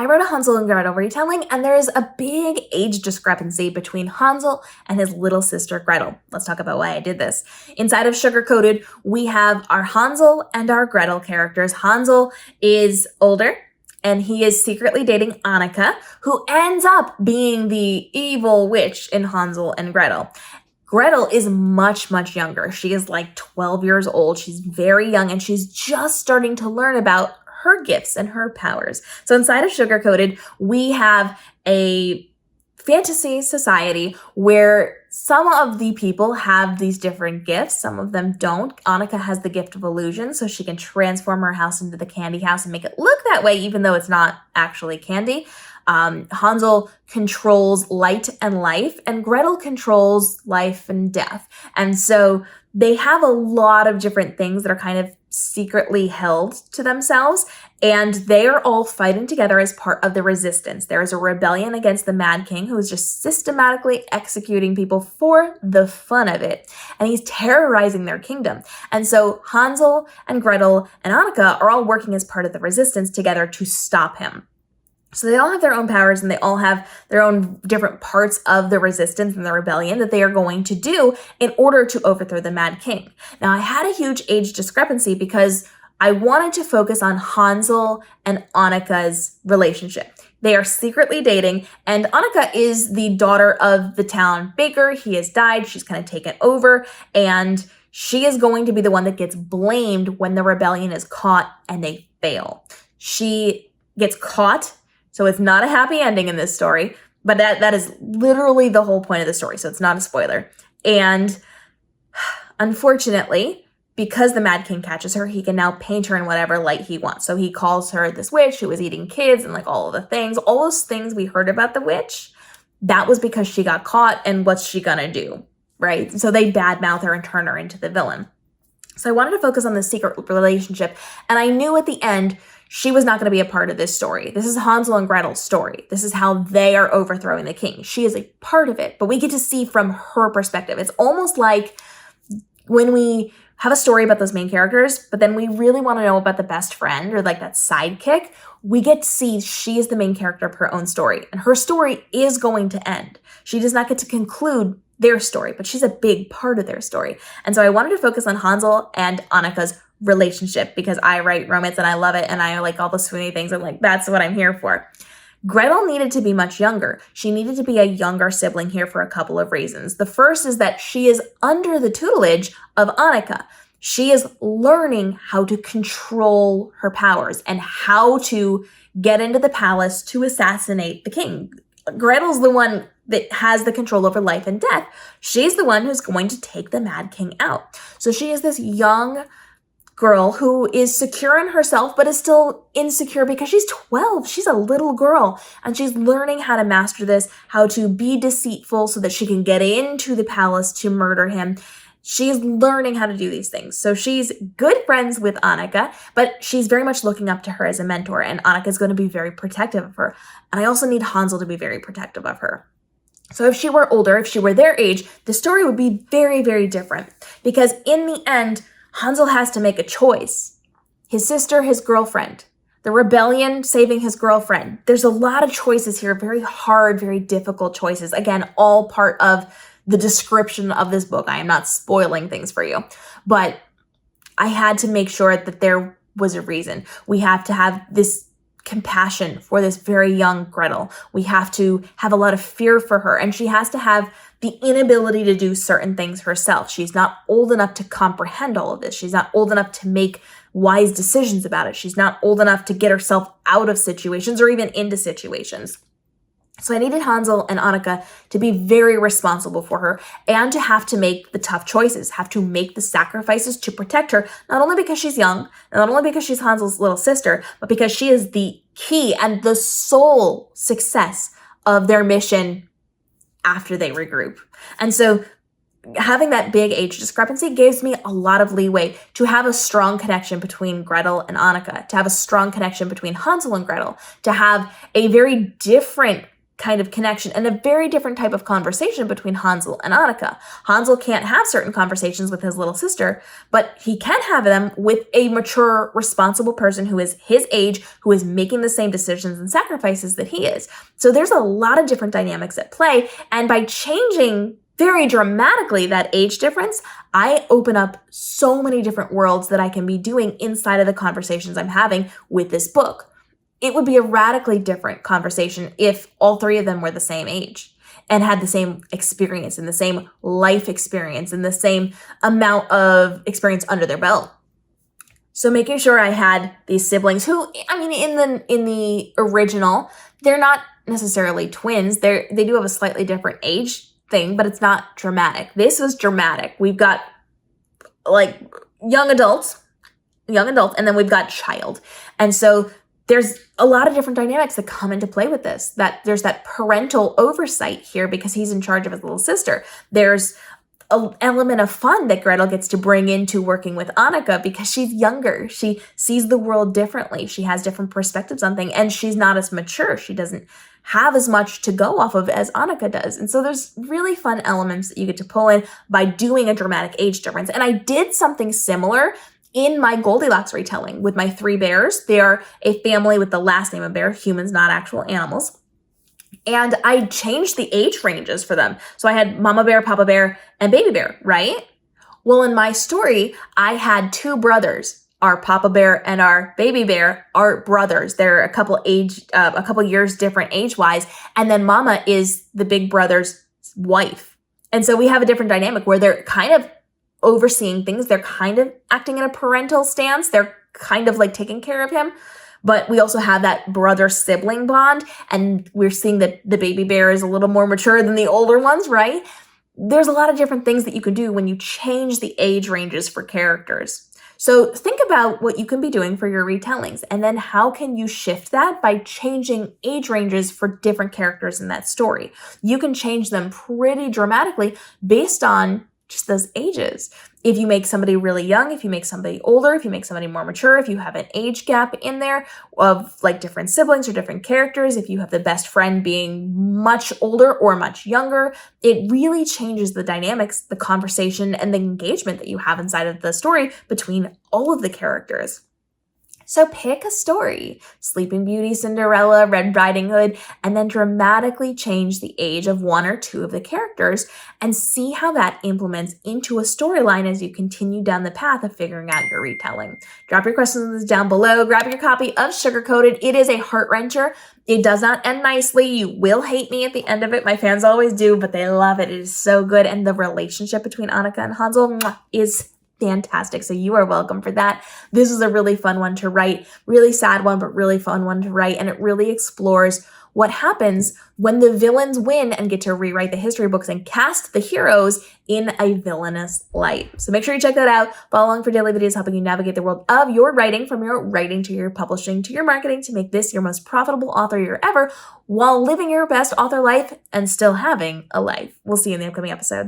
I wrote a Hansel and Gretel retelling, and there's a big age discrepancy between Hansel and his little sister Gretel. Let's talk about why I did this. Inside of Sugarcoated, we have our Hansel and our Gretel characters. Hansel is older, and he is secretly dating Annika, who ends up being the evil witch in Hansel and Gretel. Gretel is much, much younger. She is like 12 years old. She's very young, and she's just starting to learn about her gifts and her powers. So inside of Sugarcoated, we have a fantasy society where some of the people have these different gifts. Some of them don't. Annika has the gift of illusion, so she can transform her house into the candy house and make it look that way, even though it's not actually candy. Hansel controls light and life, and Gretel controls life and death. And so they have a lot of different things that are kind of secretly held to themselves, and they are all fighting together as part of the resistance. There is a rebellion against the Mad King, who is just systematically executing people for the fun of it, and he's terrorizing their kingdom. And so Hansel and Gretel and Annika are all working as part of the resistance together to stop him. So they all have their own powers, and they all have their own different parts of the resistance and the rebellion that they are going to do in order to overthrow the Mad King. Now, I had a huge age discrepancy because I wanted to focus on Hansel and Annika's relationship. They are secretly dating, and Annika is the daughter of the town baker. He has died. She's kind of taken over, and she is going to be the one that gets blamed when the rebellion is caught and they fail. She gets caught. So it's not a happy ending in this story, but that is literally the whole point of the story, so it's not a spoiler. And unfortunately, because the Mad King catches her, he can now paint her in whatever light he wants. So he calls her this witch who was eating kids and like all of the things. All those things we heard about the witch, that was because she got caught, and what's she gonna do, right? So they badmouth her and turn her into the villain. So I wanted to focus on the secret relationship, and I knew at the end she was not going to be a part of this story. This is Hansel and Gretel's story. This is how they are overthrowing the king. She is a part of it, but we get to see from her perspective. It's almost like when we have a story about those main characters, but then we really want to know about the best friend or like that sidekick. We get to see she is the main character of her own story, and her story is going to end. She does not get to conclude their story, but she's a big part of their story. And so I wanted to focus on Hansel and Annika's relationship because I write romance and I love it, and I like all the swoony things. I'm like, that's what I'm here for. Gretel needed to be much younger. She needed to be a younger sibling here for a couple of reasons. The first is that she is under the tutelage of Annika. She is learning how to control her powers and how to get into the palace to assassinate the king. Gretel's the one that has the control over life and death. She's the one who's going to take the Mad King out. So she is this young girl who is secure in herself, but is still insecure because she's 12. She's a little girl, and she's learning how to master this, how to be deceitful so that she can get into the palace to murder him. She's learning how to do these things. So she's good friends with Annika, but she's very much looking up to her as a mentor, and Annika is going to be very protective of her. And I also need Hansel to be very protective of her. So if she were older, if she were their age, the story would be very, very different, because in the end, Hansel has to make a choice. His sister, his girlfriend, the rebellion, saving his girlfriend. There's a lot of choices here, very hard, very difficult choices. Again, all part of the description of this book. I am not spoiling things for you, but I had to make sure that there was a reason. We have to have this compassion for this very young Gretel. We have to have a lot of fear for her, and she has to have the inability to do certain things herself. She's not old enough to comprehend all of this. She's not old enough to make wise decisions about it. She's not old enough to get herself out of situations or even into situations. So I needed Hansel and Annika to be very responsible for her and to have to make the tough choices, have to make the sacrifices to protect her, not only because she's young, not only because she's Hansel's little sister, but because she is the key and the sole success of their mission after they regroup. And so having that big age discrepancy gives me a lot of leeway to have a strong connection between Gretel and Annika, to have a strong connection between Hansel and Gretel, to have a very different kind of connection and a very different type of conversation between Hansel and Annika. Hansel can't have certain conversations with his little sister, but he can have them with a mature, responsible person who is his age, who is making the same decisions and sacrifices that he is. So there's a lot of different dynamics at play, and by changing very dramatically that age difference, I open up so many different worlds that I can be doing inside of the conversations I'm having with this book. It would be a radically different conversation if all three of them were the same age and had the same experience and the same life experience and the same amount of experience under their belt. So making sure I had these siblings who, I mean, in the original, they're not necessarily twins. They do have a slightly different age thing, but it's not dramatic. This was dramatic. We've got like young adults, and then we've got child. And so there's a lot of different dynamics that come into play with this. That there's that parental oversight here because he's in charge of his little sister. There's an element of fun that Gretel gets to bring into working with Annika because she's younger. She sees the world differently. She has different perspectives on things, and she's not as mature. She doesn't have as much to go off of as Annika does. And so there's really fun elements that you get to pull in by doing a dramatic age difference. And I did something similar in my Goldilocks retelling with my three bears. They are a family with the last name of bear, humans, not actual animals. And I changed the age ranges for them. So I had Mama Bear, Papa Bear, and Baby Bear, right? Well, in my story, I had two brothers. Our Papa Bear and our Baby Bear are brothers. They're a couple years different age-wise. And then Mama is the big brother's wife. And so we have a different dynamic where they're kind of overseeing things. They're kind of acting in a parental stance. They're kind of like taking care of him. But we also have that brother-sibling bond, and we're seeing that the baby bear is a little more mature than the older ones, right? There's a lot of different things that you can do when you change the age ranges for characters. So think about what you can be doing for your retellings, and then how can you shift that by changing age ranges for different characters in that story. You can change them pretty dramatically based on just those ages. If you make somebody really young, if you make somebody older, if you make somebody more mature, if you have an age gap in there of like different siblings or different characters, if you have the best friend being much older or much younger, it really changes the dynamics, the conversation, and the engagement that you have inside of the story between all of the characters. So pick a story, Sleeping Beauty, Cinderella, Red Riding Hood, and then dramatically change the age of one or two of the characters and see how that implements into a storyline as you continue down the path of figuring out your retelling. Drop your questions down below. Grab your copy of Sugarcoated. It is a heart-wrencher. It does not end nicely. You will hate me at the end of it. My fans always do, but they love it. It is so good. And the relationship between Annika and Hansel is fantastic. So you are welcome for that. This is a really fun one to write, really sad one, but really fun one to write. And it really explores what happens when the villains win and get to rewrite the history books and cast the heroes in a villainous light. So make sure you check that out. Follow along for daily videos helping you navigate the world of your writing, from your writing to your publishing to your marketing, to make this your most profitable author year ever while living your best author life and still having a life. We'll see you in the upcoming episode.